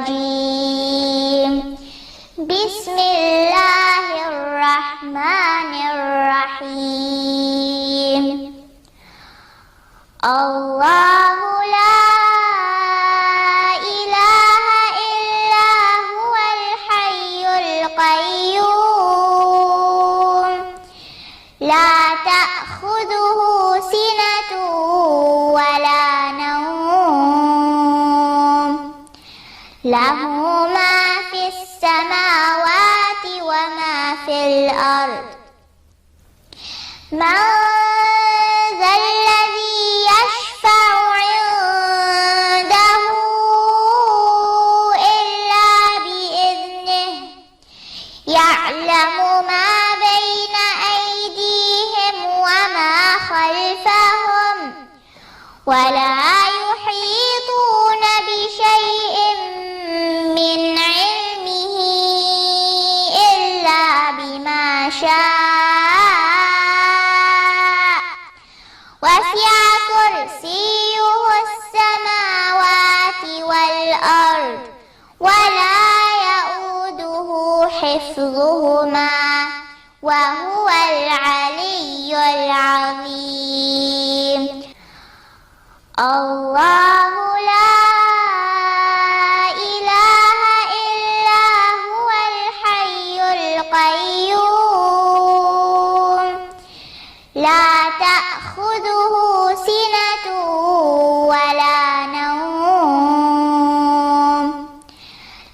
الرجيم. بسم الله الرحمن الرحيم. الله لا إله إلا هو الحي القيوم لا تأخذه سنة ولا نوم له ما في السماوات وما في الأرض. من ذا الذي يشفع عنده إلا بإذنه يعلم ما بين أيديهم وما خلفهم ولا يحيطون بشيء من علمه إلا بما شاء وسع كرسيه السماوات والأرض ولا يؤوده حفظهما وهو العلي العظيم. الله لا إله إلا هو الحي القيوم لا تأخذه سنة ولا نوم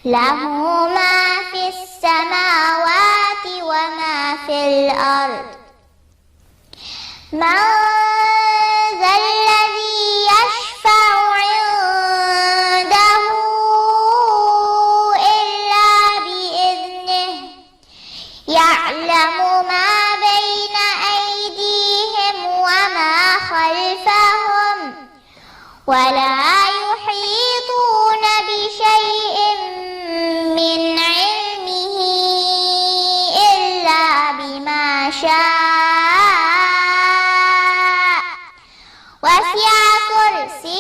له ما في السماوات وما في الأرض. من ذا الذي يشفع عنده إلا بإذنه يعلم ما بين أيديهم وما خلفهم ولا يحيطون بشيء من علمه إلا بما شاء وسع كرسيه